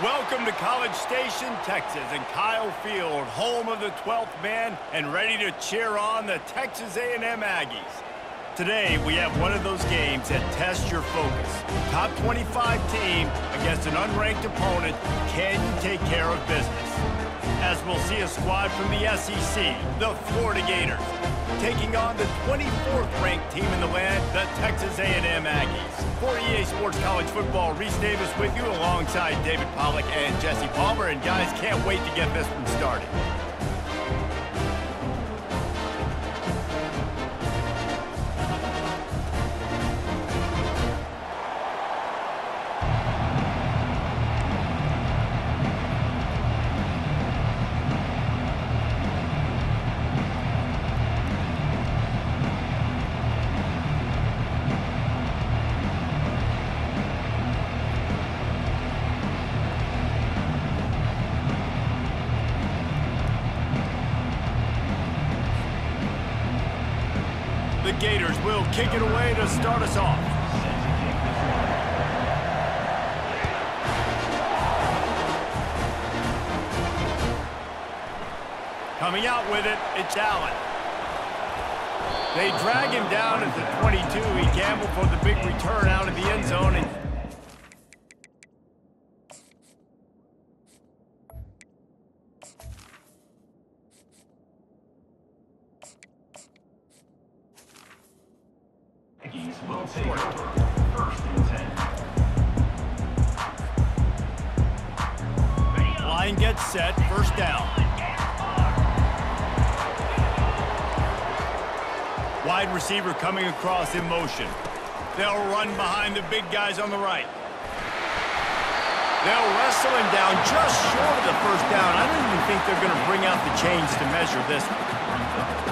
Welcome to College Station, Texas, and Kyle Field, home of the 12th man, and ready to cheer on the Texas A&M Aggies. Today, we have one of those games that tests your focus. Top 25 team against an unranked opponent. Can you take care of business? As we'll see a squad from the SEC, the Florida Gators, taking on the 24th ranked team in the land, the Texas A&M Aggies. For EA Sports College Football, Reese Davis with you alongside David Pollack and Jesse Palmer. And guys, can't wait to get this one started. The Gators will kick it away to start us off. Coming out with it, it's Allen. They drag him down at the 22. He gambled for the big return out of the end zone. And line gets set, first down. Wide receiver coming across in motion. They'll run behind the big guys on the right. They'll wrestle him down just short of the first down. I don't even think they're going to bring out the chains to measure this one.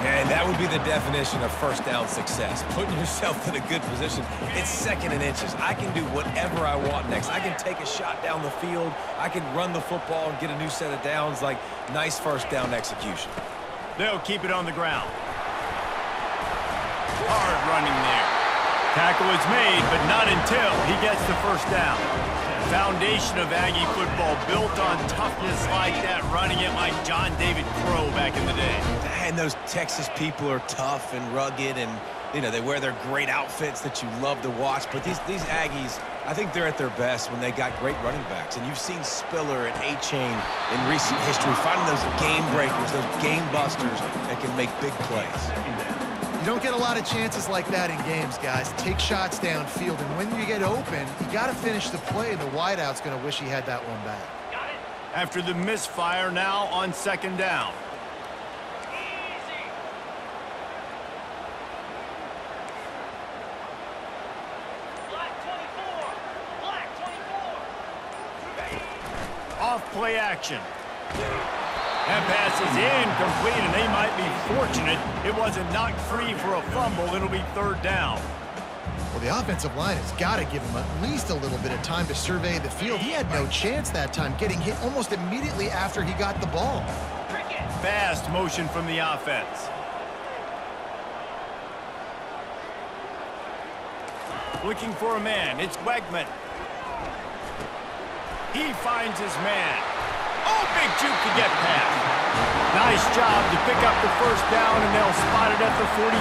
And that would be the definition of first down success. Putting yourself in a good position. It's second and inches. I can do whatever I want next. I can take a shot down the field. I can run the football and get a new set of downs. Like, nice first down execution. They'll keep it on the ground. Hard running there. Tackle is made, but not until he gets the first down. Foundation of Aggie football built on toughness like that, running it like John David Crow back in the day. And those Texas people are tough and rugged, and you know they wear their great outfits that you love to watch. But these Aggies, I think they're at their best when they got great running backs. And you've seen Spiller and A-Chain in recent history finding those game breakers, those game busters that can make big plays. You don't get a lot of chances like that in games, guys. Take shots downfield, and when you get open, you got to finish the play, and the wideout's going to wish he had that one back. After the misfire, now on second down. Off play action. That pass is incomplete, and they might be fortunate it wasn't knocked free for a fumble. It'll be third down. Well, the offensive line has got to give him at least a little bit of time to survey the field. He had no chance that time, getting hit almost immediately after he got the ball. Fast motion from the offense. Looking for a man. It's Wegman. He finds his man. Oh, big juke to get past. Nice job to pick up the first down, and they'll spot it at the 42.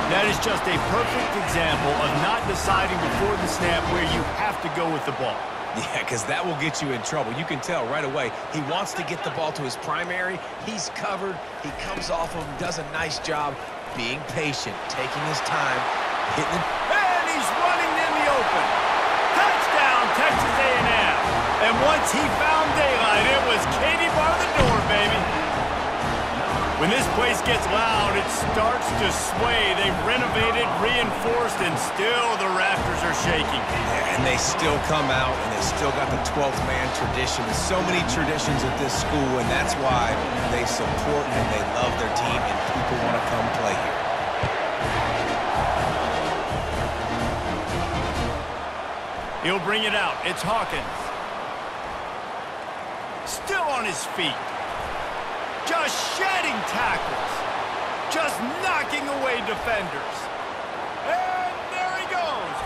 That is just a perfect example of not deciding before the snap where you have to go with the ball. Yeah, because that will get you in trouble. You can tell right away he wants to get the ball to his primary. He's covered. He comes off of him, does a nice job being patient, taking his time, hitting it. And he's running in the open. Touchdown, Texas A&M. And once he found daylight, it was Katie bar the door, baby. When this place gets loud, it starts to sway. They've renovated, reinforced, and still the rafters are shaking. Yeah, and they still come out, and they still got the 12th man tradition. There's so many traditions at this school, and that's why they support and they love their team, and people want to come play here. He'll bring it out. It's Hawkins. Still on his feet. Just shedding tackles. Just knocking away defenders. And there he goes.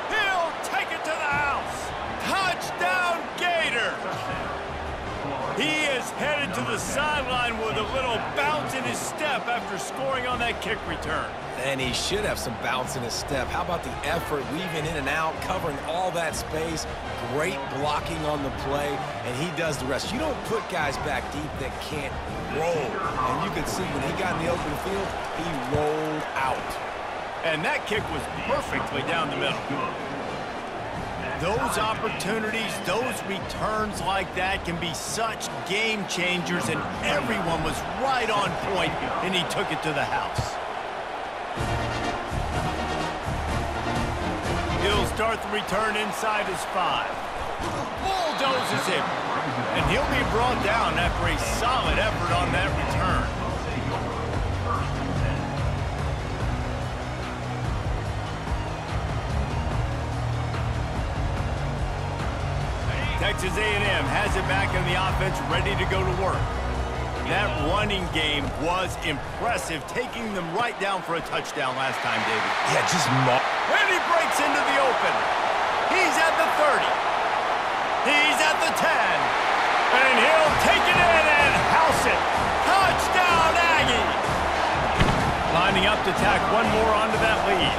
He'll take it to the house. Touchdown, Gators. the sideline with a little bounce in his step after scoring on that kick return. And he should have some bounce in his step. How about the effort, weaving in and out, covering all that space, great blocking on the play, and he does the rest. You don't put guys back deep that can't roll. And you could see when he got in the open field, he rolled out. And that kick was perfectly down the middle. Those opportunities, those returns like that can be such game changers, and everyone was right on point, and he took it to the house. He'll start the return inside his 5. Bulldozes him, and he'll be brought down after a solid effort on that return. Texas A&M has it back in the offense, ready to go to work. That running game was impressive, taking them right down for a touchdown last time, David. Yeah, just and he breaks into the open. He's at the 30. He's at the 10. And he'll take it in and house it. Touchdown, Aggie! Lining up to tack one more onto that lead.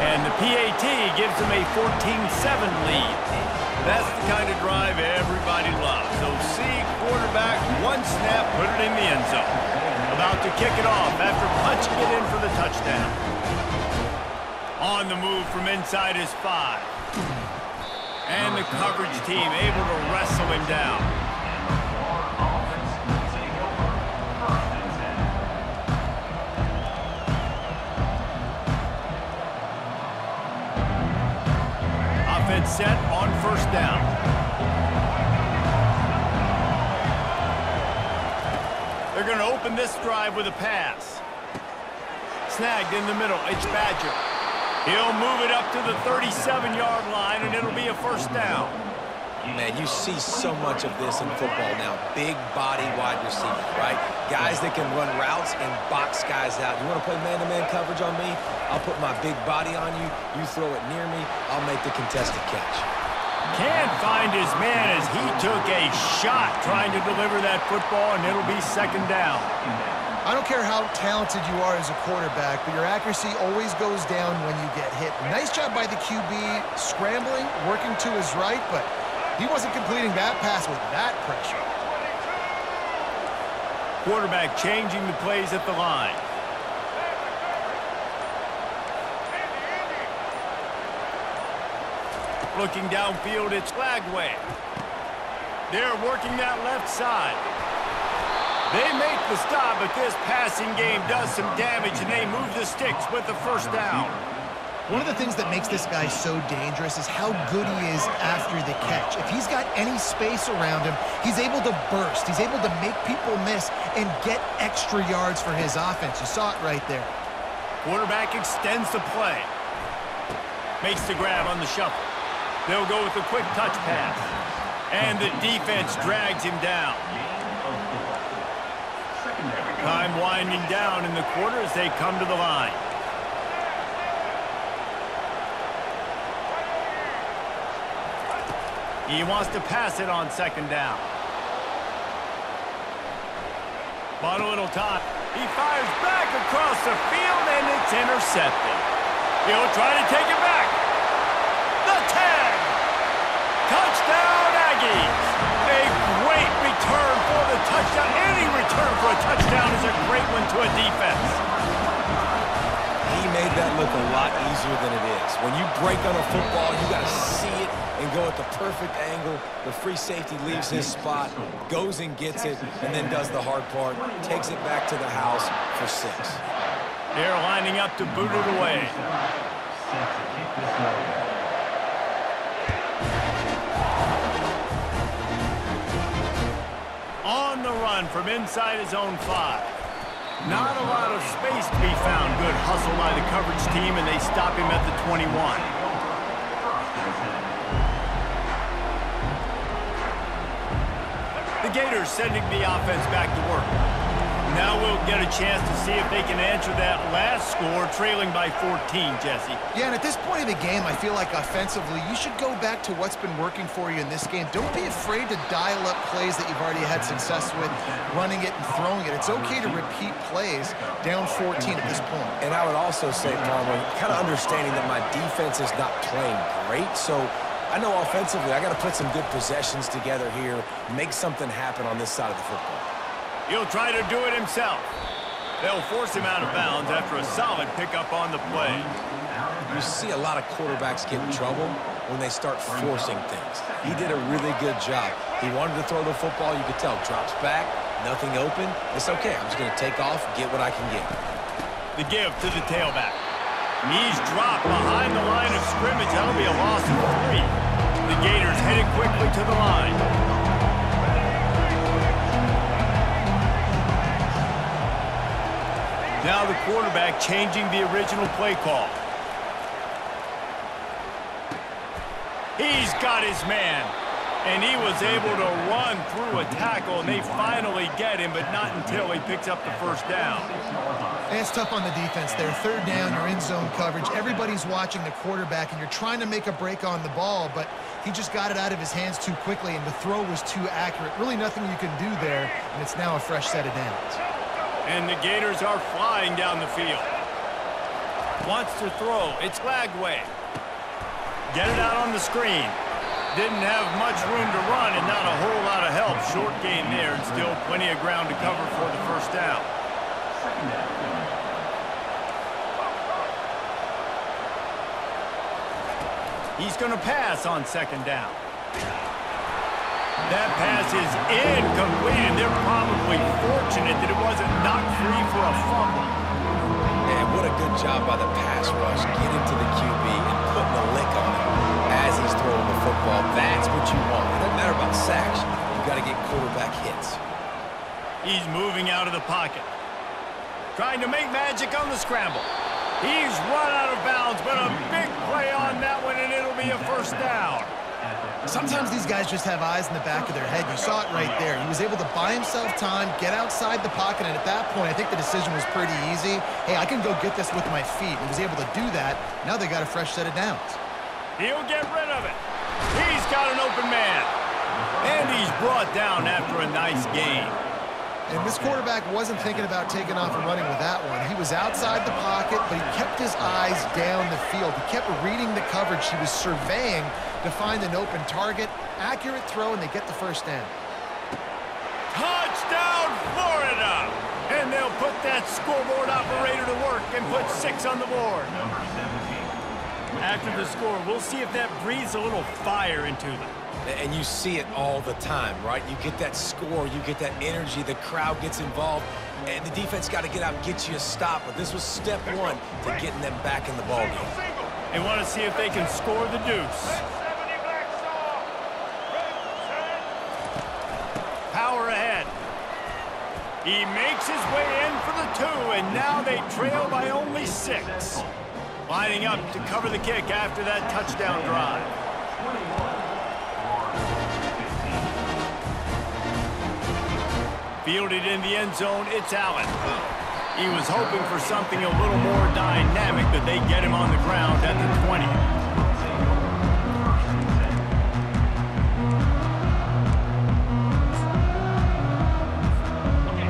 And the PAT gives them a 14-7 lead. That's the kind of drive everybody loves. So see quarterback, one snap, put it in the end zone. About to kick it off after punching it in for the touchdown. On the move from inside his 5. And the coverage team able to wrestle him down. Offense set on first down. They're going to open this drive with a pass. Snagged in the middle. It's Badger. He'll move it up to the 37-yard line, and it'll be a first down. Man, you see so much of this in football now. Big body wide receiver, right? Guys that can run routes and box guys out. You want to play man-to-man coverage on me? I'll put my big body on you. You throw it near me, I'll make the contested catch. Can't find his man as he took a shot trying to deliver that football, and it'll be second down. I don't care how talented you are as a quarterback, but your accuracy always goes down when you get hit. Nice job by the QB scrambling, working to his right, but he wasn't completing that pass with that pressure. Quarterback changing the plays at the line. Looking downfield, it's Flagway. They're working that left side. They make the stop, but this passing game does some damage, and they move the sticks with the first down. One of the things that makes this guy so dangerous is how good he is after the catch. If he's got any space around him, he's able to burst. He's able to make people miss and get extra yards for his offense. You saw it right there. Quarterback extends the play. Makes the grab on the shuffle. They'll go with a quick touch pass. And the defense drags him down. Time winding down in the quarter as they come to the line. He wants to pass it on second down. Bought a little time. He fires back across the field, and it's intercepted. He'll try to take it back. The tag. Touchdown, Aggies. A great return for the touchdown. Any return for a touchdown is a great one to a defense. He made that look a lot easier than it is. When you break on a football, you got to see it and go at the perfect angle. The free safety leaves his spot, goes and gets it, and then does the hard part, takes it back to the house for 6. They're lining up to boot it away. On the run from inside his own 5. Not a lot of space to be found. Good hustle by the coverage team, and they stop him at the 21. The Gators sending the offense back to work. Now we'll get a chance to see if they can answer that last score, trailing by 14, Jesse. Yeah, and at this point of the game, I feel like offensively, you should go back to what's been working for you in this game. Don't be afraid to dial up plays that you've already had success with, running it and throwing it. It's okay to repeat plays down 14 at this point. And I would also say, Palmer, kind of understanding that my defense is not playing great, so I know offensively I got to put some good possessions together here, make something happen on this side of the football. He'll try to do it himself. They'll force him out of bounds after a solid pickup on the play. You see a lot of quarterbacks get in trouble when they start forcing things. He did a really good job. He wanted to throw the football. You could tell. Drops back, nothing open. It's okay. I'm just going to take off, get what I can get. The give to the tailback. He's dropped behind the line of scrimmage. That'll be a loss of 3. The Gators headed quickly to the line. Now the quarterback changing the original play call. He's got his man. And he was able to run through a tackle, and they finally get him, but not until he picks up the first down. And it's tough on the defense there. Third down, you're in zone coverage. Everybody's watching the quarterback, and you're trying to make a break on the ball, but he just got it out of his hands too quickly, and the throw was too accurate. Really nothing you can do there, and it's now a fresh set of downs. And the Gators are flying down the field. Wants to throw. It's Lagway. Get it out on the screen. Didn't have much room to run and not a whole lot of help. Short gain there and still plenty of ground to cover for the first down. He's going to pass on second down. That pass is incomplete, and they're probably fortunate that it wasn't knocked free for a fumble. Man, what a good job by the pass rush. Getting to the QB and putting a lick on him as he's throwing the football. That's what you want. It doesn't matter about sacks. You got to get quarterback hits. He's moving out of the pocket. Trying to make magic on the scramble. He's run out of bounds, but a big play on that one, and it'll be a first down. Sometimes these guys just have eyes in the back of their head. You saw it right there. He was able to buy himself time, get outside the pocket, and at that point, I think the decision was pretty easy. Hey, I can go get this with my feet. He was able to do that. Now they got a fresh set of downs. He'll get rid of it. He's got an open man. And he's brought down after a nice gain. And this quarterback wasn't thinking about taking off and running with that one. He was outside the pocket, but he kept his eyes down the field. He kept reading the coverage. He was surveying to find an open target. Accurate throw, and they get the first down. Touchdown, Florida! And they'll put that scoreboard operator to work and put 6 on the board. After the score, we'll see if that breathes a little fire into them. And you see it all the time, right? You get that score, you get that energy, the crowd gets involved, and the defense got to get out and get you a stop. But this was step 1 to getting them back in the ballgame. They want to see if they can score the deuce. Power ahead. He makes his way in for the 2, and now they trail by only 6. Lining up to cover the kick after that touchdown drive. Fielded in the end zone, it's Allen. He was hoping for something a little more dynamic, but they get him on the ground at the 20.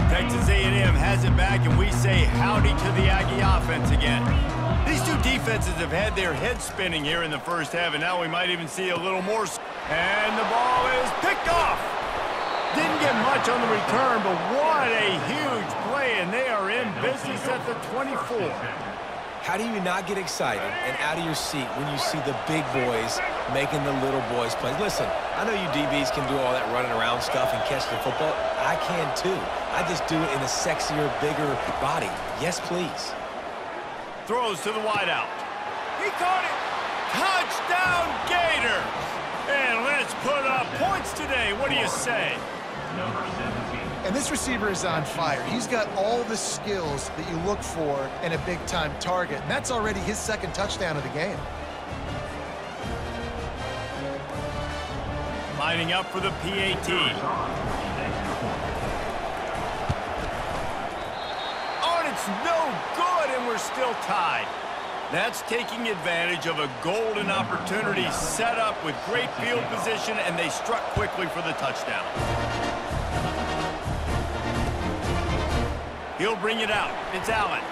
Texas A&M has it back, and we say howdy to the Aggie offense again. These two defenses have had their heads spinning here in the first half, and now we might even see a little more. And the ball is picked off. Didn't get much on the return, but what a huge play, and they are in business at the 24. How do you not get excited and out of your seat when you see the big boys making the little boys play? Listen, I know you DBs can do all that running around stuff and catch the football. I can too. I just do it in a sexier, bigger body. Yes, please. Throws to the wideout. He caught it. Touchdown, Gators! And let's put up points today. What do you say? And this receiver is on fire. He's got all the skills that you look for in a big-time target, and that's already his 2nd touchdown of the game. Lining up for the PAT. no good, and we're still tied. That's taking advantage of a golden opportunity set up with great field position, and they struck quickly for the touchdown. He'll bring it out. It's Allen.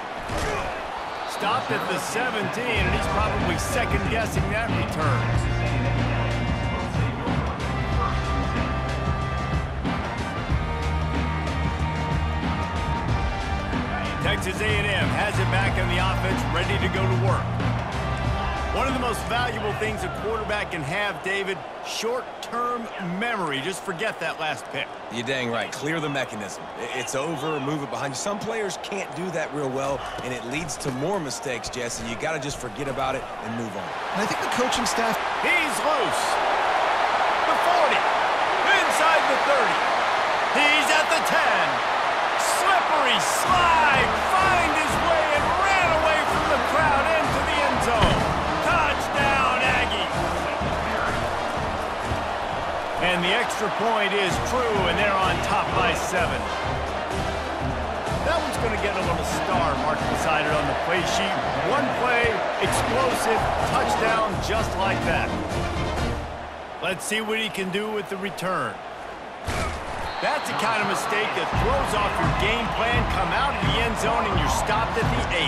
Stopped at the 17, and he's probably second-guessing that return. Texas A&M has it back on the offense, ready to go to work. One of the most valuable things a quarterback can have, David, short-term memory. Just forget that last pick. You're dang right. Clear the mechanism. It's over, move it behind you. Some players can't do that real well, and it leads to more mistakes, Jesse. You got to just forget about it and move on. And I think the coaching staff... He's loose. The 40. Inside the 30. He's at the 10. Slippery slide, find his way and ran away from the crowd into the end zone. Touchdown, Aggies. And the extra point is true, and they're on top by 7. That one's going to get a little star marked beside it on the play sheet. One play, explosive, touchdown, just like that. Let's see what he can do with the return. That's the kind of mistake that throws off your game plan. Come out of the end zone and you're stopped at the 8.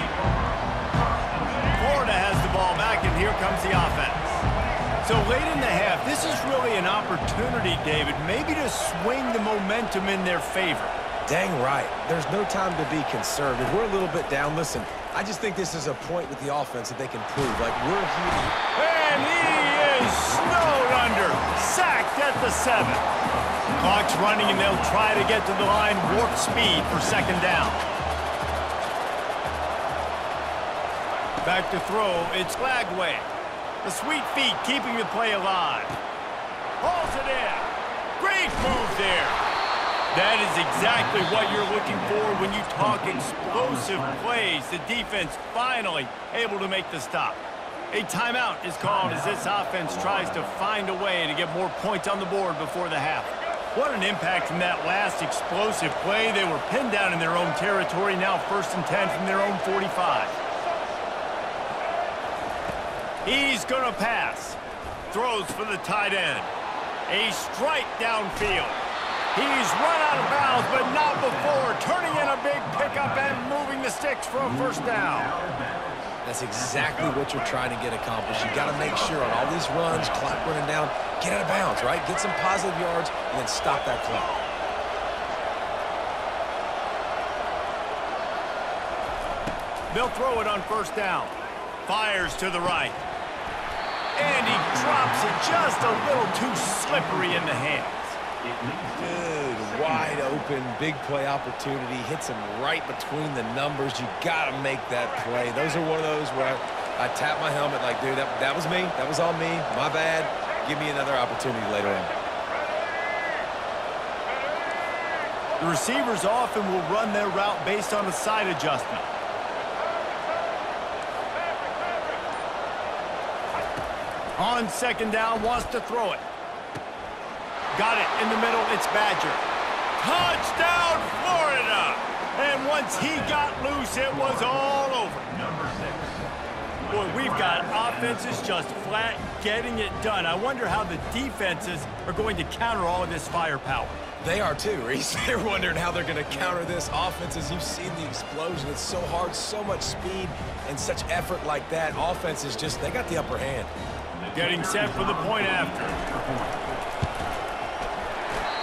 Florida has the ball back, and here comes the offense. So late in the half, this is really an opportunity, David, maybe to swing the momentum in their favor. Dang right. There's no time to be conservative. We're a little bit down. Listen, I just think this is a point with the offense that they can prove. Like, we're here. And he is snowed under. Sacked at the 7. Clock's running, and they'll try to get to the line, warp speed for second down. Back to throw, it's Lagway. The sweet feet keeping the play alive. Hauls it in. Great move there. That is exactly what you're looking for when you talk explosive plays. The defense finally able to make the stop. A timeout is called as this offense tries to find a way to get more points on the board before the half. What an impact from that last explosive play. They were pinned down in their own territory, now 1st and 10 from their own 45. He's going to pass. Throws for the tight end. A strike downfield. He's run out of bounds, but not before. Turning in a big pickup and moving the sticks for a first down. That's exactly what you're trying to get accomplished. You got to make sure on all these runs, clock running down, get out of bounds, right? Get some positive yards and then stop that clock. They'll throw it on first down. Fires to the right. And he drops it just a little too slippery in the hands. Good, wide open, big play opportunity. Hits him right between the numbers. You got to make that play. Those are one of those where I tap my helmet like, dude, that was me. That was all me. My bad. Give me another opportunity later on. The receivers often will run their route based on a side adjustment. On second down, wants to throw it. Got it in the middle, it's Badger. Touchdown, Florida! And once he got loose, it was all over. Boy, we've got offenses just flat getting it done. I wonder how the defenses are going to counter all of this firepower. They are too, Reese. They're wondering how they're going to counter this offense. As you've seen the explosion, it's so hard, so much speed, and such effort like that. Offenses just, they got the upper hand. Getting set for the point after.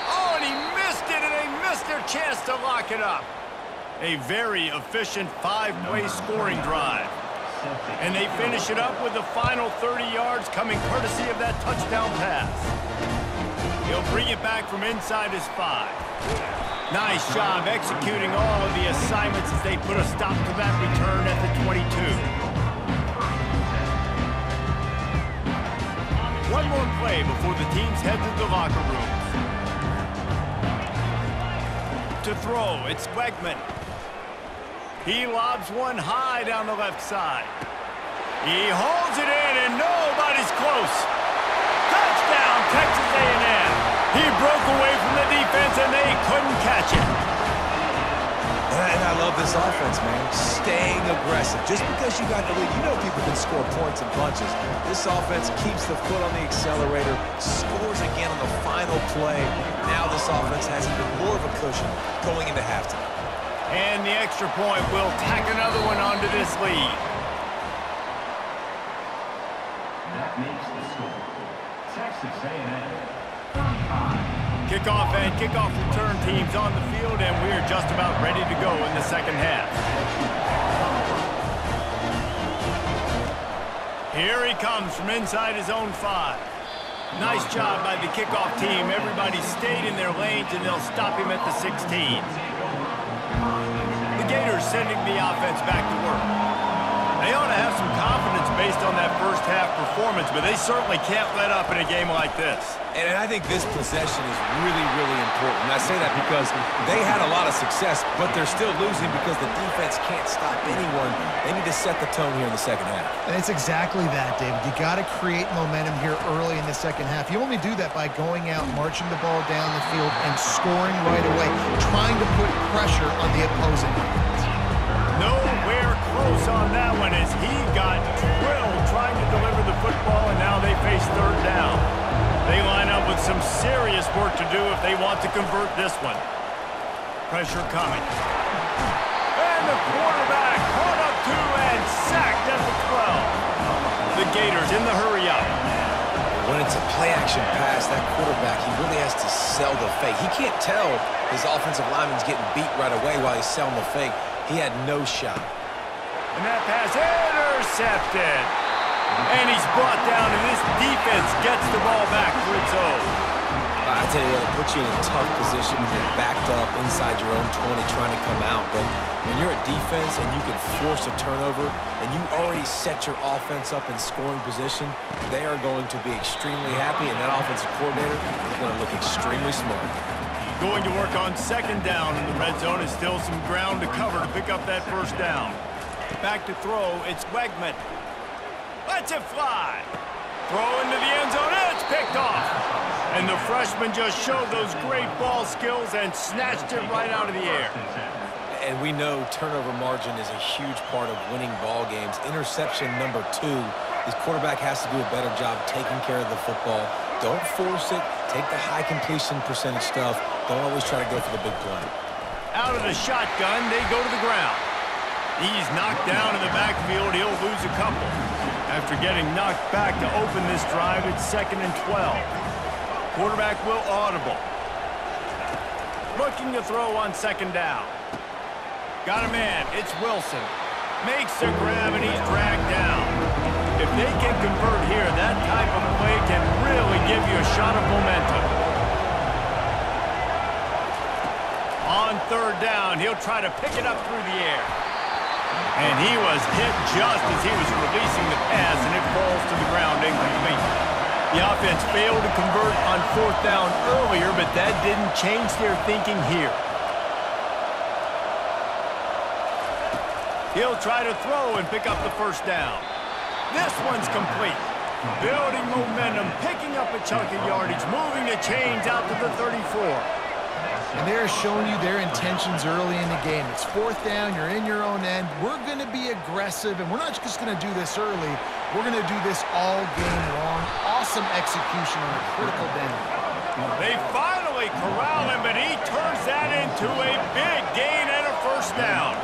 Oh, and he missed it, and they missed their chance to lock it up. A very efficient 5-play scoring drive. And they finish it up with the final 30 yards coming courtesy of that touchdown pass. He'll bring it back from inside his 5. Nice job executing all of the assignments as they put a stop to that return at the 22. One more play before the teams head to the locker rooms. To throw, it's Wegman. He lobs one high down the left side. He holds it in, and nobody's close. Touchdown, Texas A&M. He broke away from the defense, and they couldn't catch it. And I love this offense, man. Staying aggressive. Just because you got the lead, you know people can score points and punches. This offense keeps the foot on the accelerator, scores again on the final play. Now this offense has even more of a cushion going into halftime. And the extra point will tack another one onto this lead. That makes the score. Texas A&M 35. Kickoff and kickoff return teams on the field, and we are just about ready to go in the second half. Here he comes from inside his own 5. Nice job by the kickoff team. Everybody stayed in their lanes, and they'll stop him at the 16. The Gators sending the offense back to work. They ought to have some confidence based on that first half performance, but they certainly can't let up in a game like this. And I think this possession is really, really important. And I say that because they had a lot of success, but they're still losing because the defense can't stop anyone. They need to set the tone here in the second half. And it's exactly that, David. You got to create momentum here early in the second half. You only do that by going out, marching the ball down the field, and scoring right away, trying to put pressure on the opposing defense. Nowhere close on that one as he got drilled trying to deliver the football, and now they face third down. They line up with some serious work to do if they want to convert this one. Pressure coming. And the quarterback caught up to and sacked at the 12. The Gators in the hurry up. When it's a play-action pass, that quarterback, he really has to sell the fake. He can't tell his offensive lineman's getting beat right away while he's selling the fake. He had no shot. And that pass intercepted. And he's brought down, and this defense gets the ball back for its own. I tell you what, it puts you in a tough position when you're backed up inside your own 20 trying to come out. But when you're a defense and you can force a turnover and you already set your offense up in scoring position, they are going to be extremely happy, and that offensive coordinator is going to look extremely smart. Going to work on second down in the red zone. Is still some ground to cover to pick up that first down. Back to throw, it's Wegman. Lets it fly. Throw into the end zone, and it's picked off. And the freshman just showed those great ball skills and snatched it right out of the air. And we know turnover margin is a huge part of winning ball games. Interception number 2. His quarterback has to do a better job taking care of the football. Don't force it. Take the high completion percentage stuff. Don't always try to go for the big play. Out of the shotgun, they go to the ground. He's knocked down in the backfield. He'll lose a couple. After getting knocked back to open this drive, it's 2nd and 12. Quarterback will audible. Looking to throw on second down. Got a man. It's Wilson. Makes the grab, and he's dragged down. If they can convert here, that type of play can really give you a shot of momentum. On third down, he'll try to pick it up through the air. And he was hit just as he was releasing the pass, and it falls to the ground incomplete. The offense failed to convert on fourth down earlier, but that didn't change their thinking here. He'll try to throw and pick up the first down. This one's complete. Building momentum, picking up a chunk of yardage, moving the chains out to the 34. And they're showing you their intentions early in the game. It's fourth down, you're in your own end. We're going to be aggressive, and we're not just going to do this early. We're going to do this all game long. Awesome execution on a critical down. They finally corral him, but he turns that into a big gain and a first down.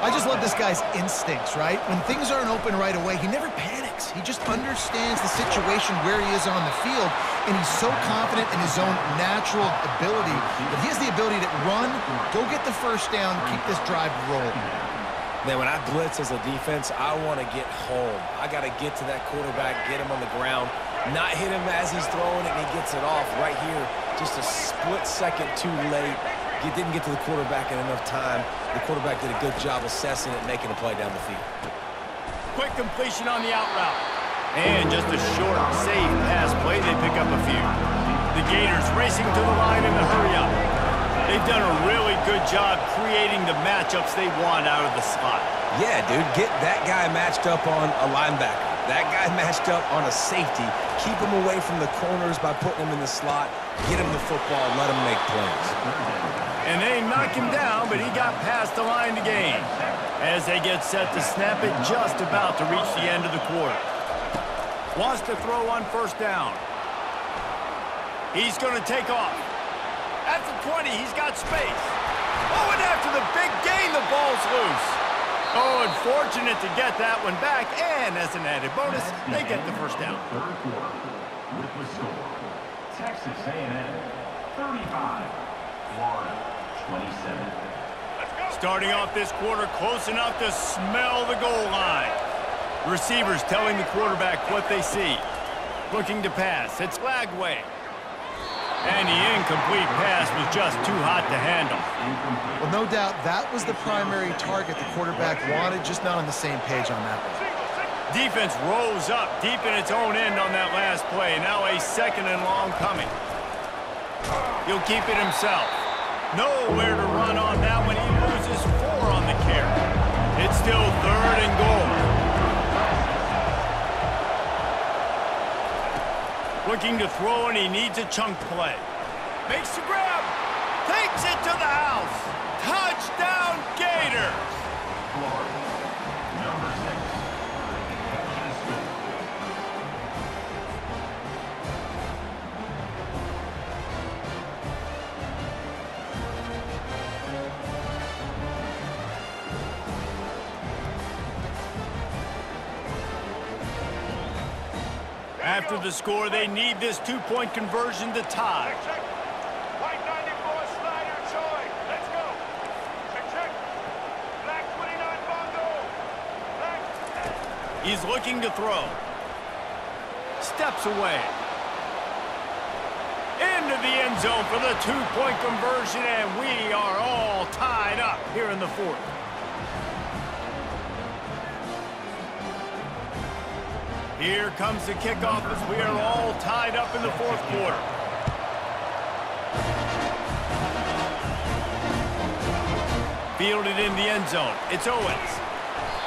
I just love this guy's instincts, right? When things aren't open right away, he never panics. He just understands the situation where he is on the field, and he's so confident in his own natural ability that he has the ability to run, go get the first down, keep this drive rolling. Man, when I blitz as a defense, I want to get home. I got to get to that quarterback, get him on the ground, not hit him as he's throwing it, and he gets it off right here. Just a split second too late. He didn't get to the quarterback in enough time. The quarterback did a good job assessing it and making a play down the field. Quick completion on the out route. And just a short, safe pass play. They pick up a few. The Gators racing to the line in the hurry-up. They've done a really good job creating the matchups they want out of the slot. Yeah, dude, get that guy matched up on a linebacker. That guy matched up on a safety. Keep him away from the corners by putting him in the slot. Get him the football, let him make plays. And they knock him down, but he got past the line to gain. As they get set to snap it, just about to reach the end of the quarter. Wants to throw on first down. He's going to take off. At the 20, he's got space. Oh, and after the big gain, the ball's loose. Oh, unfortunate to get that one back, and as an added bonus, they get the first down. Third quarter with the score. Texas A&M 35, Florida 27. Starting off this quarter close enough to smell the goal line. Receivers telling the quarterback what they see. Looking to pass. It's Lagway. And the incomplete pass was just too hot to handle. Well, no doubt that was the primary target the quarterback wanted, just not on the same page on that one. Defense rose up deep in its own end on that last play. Now a second and long coming. He'll keep it himself. Nowhere to run on that one. He loses 4 on the carry. It's still third and goal. Looking to throw, and he needs a chunk play. Makes the grab. Takes it to the house. Touchdown, Gators. Florida, number 6. After the score, they need this 2-point conversion to tie. White 94, Slider, Troy. Let's go. Check. Black 29, Bongo. Black 10. He's looking to throw. Steps away. Into the end zone for the 2-point conversion, and we are all tied up here in the fourth. Here comes the kickoff as we are all tied up in the fourth quarter. Fielded in the end zone. It's Owens.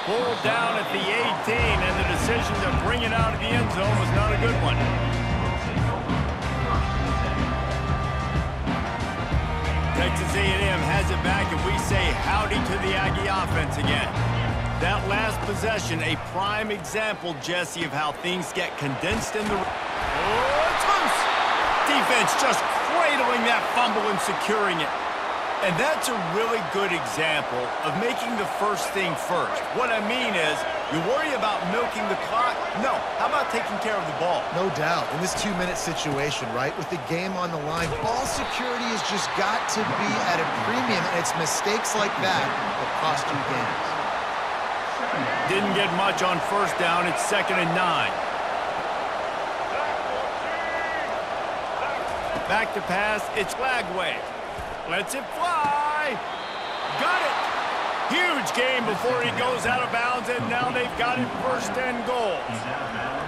Pulled down at the 18, and the decision to bring it out of the end zone was not a good one. Texas A&M has it back, and we say howdy to the Aggie offense again. That last possession, a prime example, Jesse, of how things get condensed in the... Oh, it's loose! Defense just cradling that fumble and securing it. And that's a really good example of making the first thing first. What I mean is, you worry about milking the clock? No. How about taking care of the ball? No doubt. In this 2-minute situation, right, with the game on the line, ball security has just got to be at a premium, and it's mistakes like that that cost you games. Didn't get much on first down. It's 2nd and 9. Back to pass. It's Lagway. Lets it fly. Got it. Huge gain before he goes out of bounds, and now they've got it 1st and goal.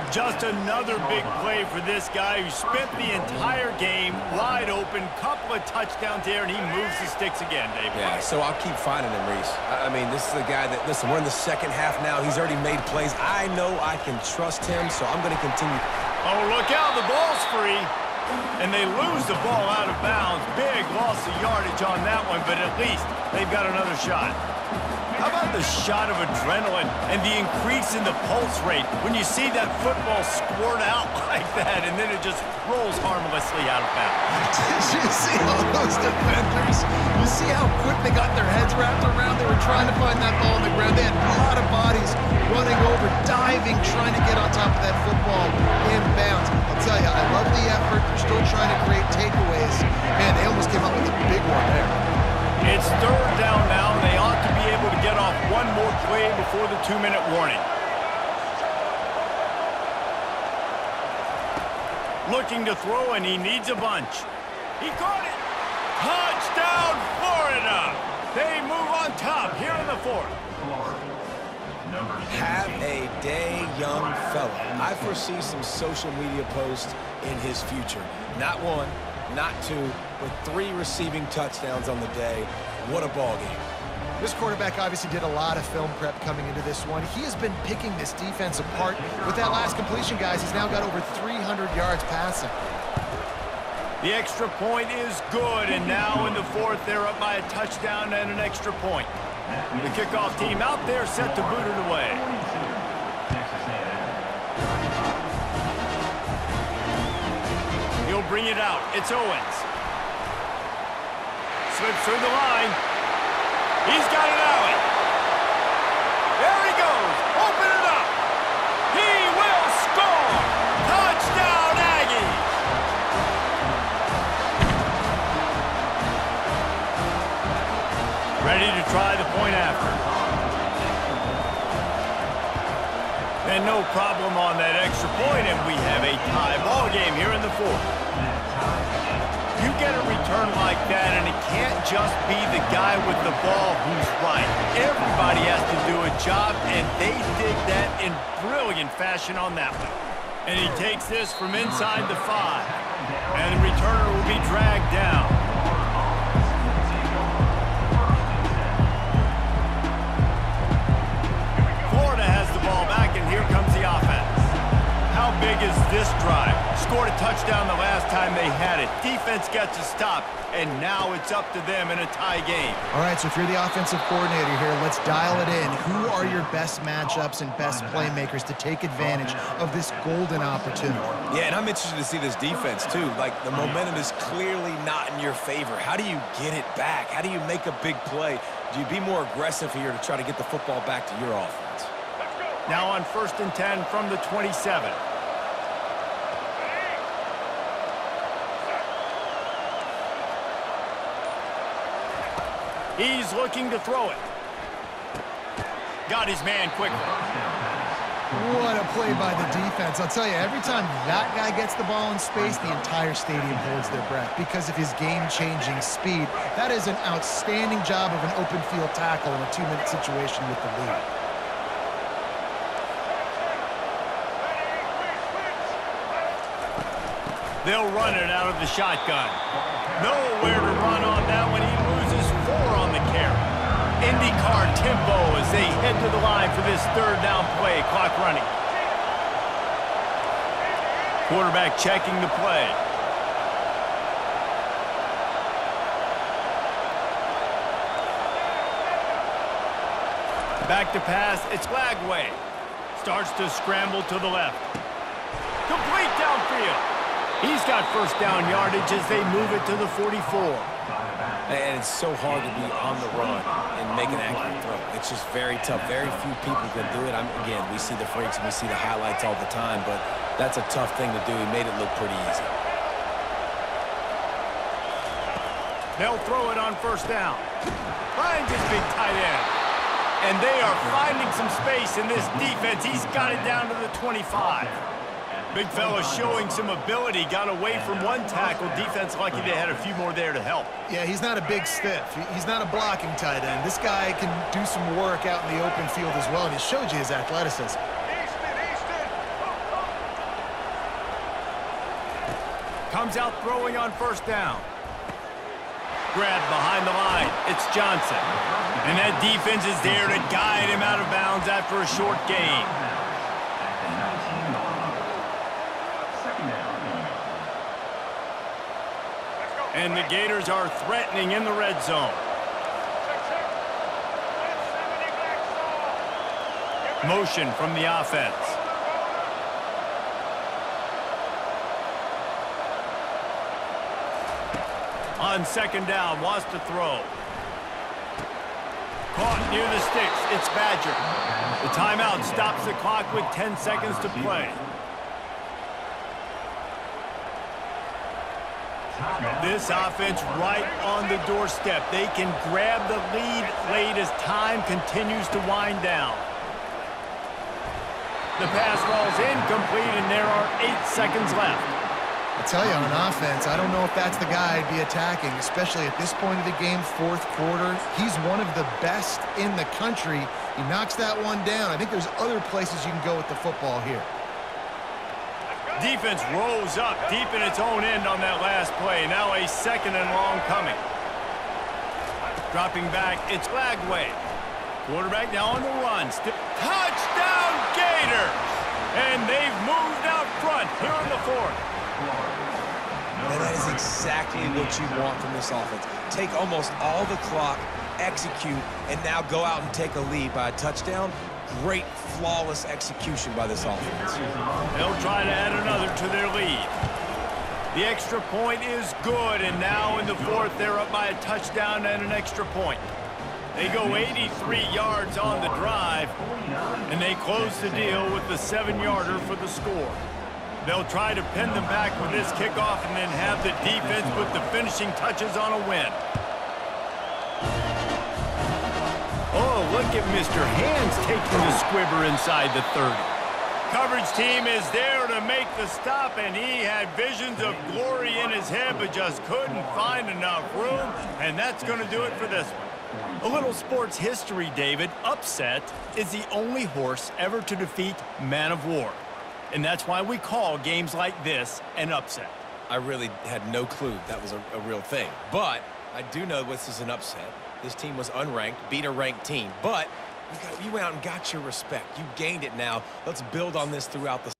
Just another big play for this guy who spent the entire game wide open. Couple of touchdowns here, and he moves the sticks again, David. Yeah, so I'll keep finding him, Reese. I mean, this is a guy that, listen, we're in the second half now. He's already made plays. I know I can trust him, so I'm going to continue. Oh, look out. The ball's free. And they lose the ball out of bounds. Big loss of yardage on that one, but at least they've got another shot. How about the shot of adrenaline and the increase in the pulse rate when you see that football squirt out like that, and then it just rolls harmlessly out of bounds? Did you see all those defenders? You see how quick they got their heads wrapped around? They were trying to find that ball on the ground. They had a lot of bodies running over, diving, trying to get on top of that football in bounds. I'll tell you, I love the effort. They're still trying to create takeaways. Man, they almost came up with a big one there. It's 3rd down now. They ought to be able to get off one more play before the 2-minute warning. Looking to throw, and he needs a bunch. He caught it. Touchdown, Florida. They move on top here in the 4th. Have a day, young fella. I foresee some social media posts in his future. Not 1, not 2, but 3 receiving touchdowns on the day. What a ball game. This quarterback obviously did a lot of film prep coming into this one. He has been picking this defense apart. With that last completion, guys, he's now got over 300 yards passing. The extra point is good, and now in the fourth, they're up by a touchdown and an extra point. The kickoff team out there set to boot it away. He'll bring it out. It's Owens. Slips through the line. He's got an alley. There he goes. Open it up. He will score. Touchdown, Aggies. Ready to try the point after. And no problem on that extra point, and we have a tie ball game here in the fourth. You get a return like that, and it can't just be the guy with the ball who's right. Everybody has to do a job, and they did that in brilliant fashion on that one. And he takes this from inside the 5, and the returner will be dragged down. Florida has the ball back, and here comes the offense. How big is this drive? Scored a touchdown the last time they had it. Defense gets a stop, and now it's up to them in a tie game. All right, so if you're the offensive coordinator here, let's dial it in. Who are your best matchups and best playmakers to take advantage of this golden opportunity? Yeah, and I'm interested to see this defense, too. Like, the momentum is clearly not in your favor. How do you get it back? How do you make a big play? Do you be more aggressive here to try to get the football back to your offense? Now on 1st and 10 from the 27. He's looking to throw it. Got his man quickly. What a play by the defense. I'll tell you, every time that guy gets the ball in space, the entire stadium holds their breath because of his game-changing speed. That is an outstanding job of an open field tackle in a 2-minute situation with the lead. They'll run it out of the shotgun. Nowhere to run on that one. He loses 4 on the carry. IndyCar tempo as they head to the line for this 3rd down play. Clock running. Quarterback checking the play. Back to pass. It's Lagway. Starts to scramble to the left. Complete downfield. He's got 1st down yardage as they move it to the 44. And it's so hard to be on the run and make an accurate throw. It's just very tough. Very few people can do it. Again, we see the freaks and we see the highlights all the time, but that's a tough thing to do. He made it look pretty easy. They'll throw it on 1st down. Finds his big tight end. And they are finding some space in this defense. He's got it down to the 25. Big fella showing some ability, got away from one tackle. Defense lucky they had a few more there to help. Yeah, he's not a big stiff. He's not a blocking tight end. This guy can do some work out in the open field as well, and he showed you his athleticism. Comes out throwing on 1st down. Grabbed behind the line. It's Johnson. And that defense is there to guide him out of bounds after a short gain. And the Gators are threatening in the red zone. Motion from the offense. On 2nd down, wants to throw. Caught near the sticks. It's Badger. The timeout stops the clock with 10 seconds to play. This offense right on the doorstep. They can grab the lead late as time continues to wind down. The pass rolls incomplete, and there are 8 seconds left. I tell you, on offense, I don't know if that's the guy I'd be attacking, especially at this point of the game, 4th quarter. He's one of the best in the country. He knocks that one down. I think there's other places you can go with the football here. Defense rolls up deep in its own end on that last play. Now a 2nd and long coming. Dropping back, it's Lagway. Quarterback now on the run. Touchdown Gators! And they've moved out front here in the 4th. And that is exactly what you want from this offense. Take almost all the clock, execute, and now go out and take a lead by a touchdown. Great, flawless execution by this offense. They'll try to add another to their lead. The extra point is good, and now in the fourth, they're up by a touchdown and an extra point. They go 83 yards on the drive, and they close the deal with the 7-yarder for the score. They'll try to pin them back with this kickoff and then have the defense put the finishing touches on a win. Oh, look at Mr. Hands taking the squibber inside the 30. Coverage team is there to make the stop, and he had visions of glory in his head but just couldn't find enough room, and that's going to do it for this one. A little sports history, David. Upset is the only horse ever to defeat Man of War. And that's why we call games like this an upset. I really had no clue that was a real thing. But I do know this is an upset. This team was unranked, beat a ranked team. But you went out and got your respect. You gained it now. Let's build on this throughout the